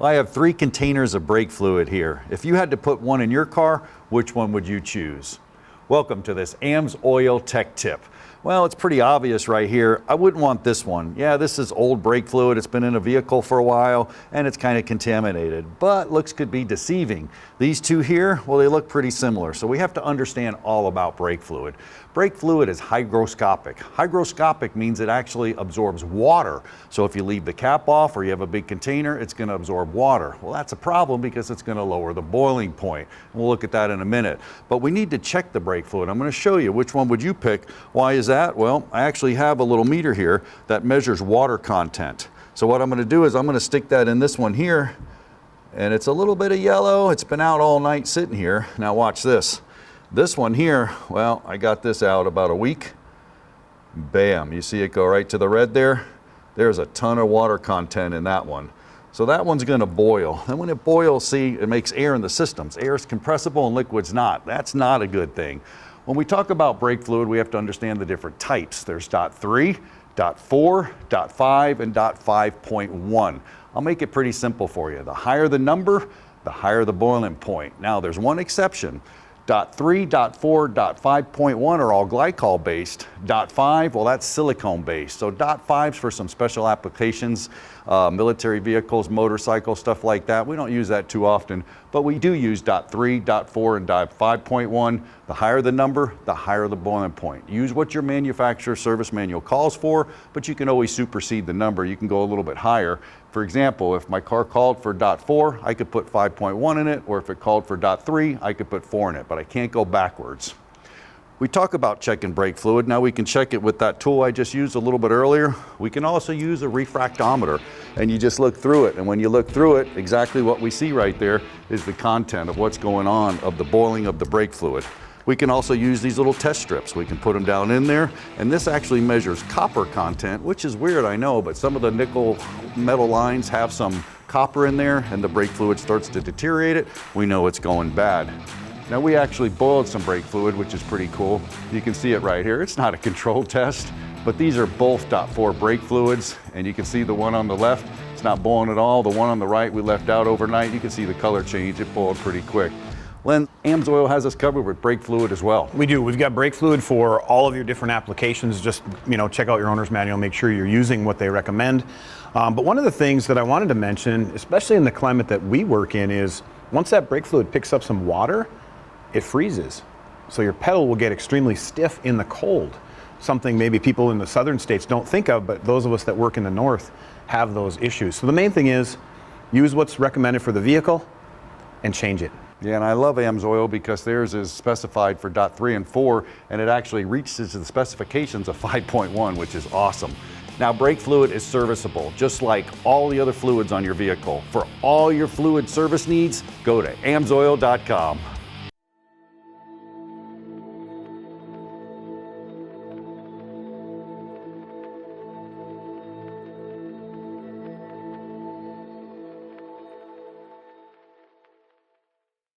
Well, I have 3 containers of brake fluid here. If you had to put one in your car, which one would you choose? Welcome to this AMSOIL Tech Tip. Well, it's pretty obvious right here. I wouldn't want this one. Yeah, this is old brake fluid. It's been in a vehicle for a while and it's kind of contaminated, but looks could be deceiving. These two here, well, they look pretty similar. So we have to understand all about brake fluid. Brake fluid is hygroscopic. Hygroscopic means it actually absorbs water. So if you leave the cap off or you have a big container, it's going to absorb water. Well, that's a problem because it's going to lower the boiling point. We'll look at that in a minute. But we need to check the brake fluid. I'm going to show you which one would you pick. Why is that? Well, I actually have a little meter here that measures water content. So what I'm going to do is I'm going to stick that in this one here, and it's a little bit of yellow. It's been out all night sitting here. Now watch this. This one here, well, I got this out about a week. Bam, you see it go right to the red there? There's a ton of water content in that one. So that one's gonna boil. And when it boils, see, it makes air in the systems. Air is compressible and liquid's not. That's not a good thing. When we talk about brake fluid, we have to understand the different types. There's .3, .4, .5, and .5.1. I'll make it pretty simple for you. The higher the number, the higher the boiling point. Now, there's one exception. .3, .4, .5.1 are all glycol based. .5, well, that's silicone based. So .5's for some special applications, military vehicles, motorcycles, stuff like that. We don't use that too often, but we do use .3, .4, and .5.1. The higher the number, the higher the boiling point. Use what your manufacturer service manual calls for, but you can always supersede the number. You can go a little bit higher. For example, if my car called for .4, I could put 5.1 in it, or if it called for .3, I could put 4 in it, but I can't go backwards. We talk about checking brake fluid. Now we can check it with that tool I just used a little bit earlier. We can also use a refractometer, and you just look through it. And when you look through it, exactly what we see right there is the content of what's going on of the boiling of the brake fluid. We can also use these little test strips. We can put them down in there, and this actually measures copper content, which is weird, I know, but some of the nickel metal lines have some copper in there, and the brake fluid starts to deteriorate it. We know it's going bad. Now, we actually boiled some brake fluid, which is pretty cool. You can see it right here. It's not a controlled test, but these are both .4 brake fluids, and you can see the one on the left, it's not boiling at all. The one on the right we left out overnight. You can see the color change. It boiled pretty quick. Len, AMSOIL has us covered with brake fluid as well. We do. We've got brake fluid for all of your different applications. Just, check out your owner's manual, make sure you're using what they recommend. But one of the things that I wanted to mention, especially in the climate that we work in, is once that brake fluid picks up some water, it freezes. So your pedal will get extremely stiff in the cold. Something maybe people in the southern states don't think of, but those of us that work in the north have those issues. So the main thing is use what's recommended for the vehicle and change it. Yeah, and I love AMSOIL because theirs is specified for .3 and 4, and it actually reaches the specifications of 5.1, which is awesome. Now, brake fluid is serviceable, just like all the other fluids on your vehicle. For all your fluid service needs, go to AMSOIL.com.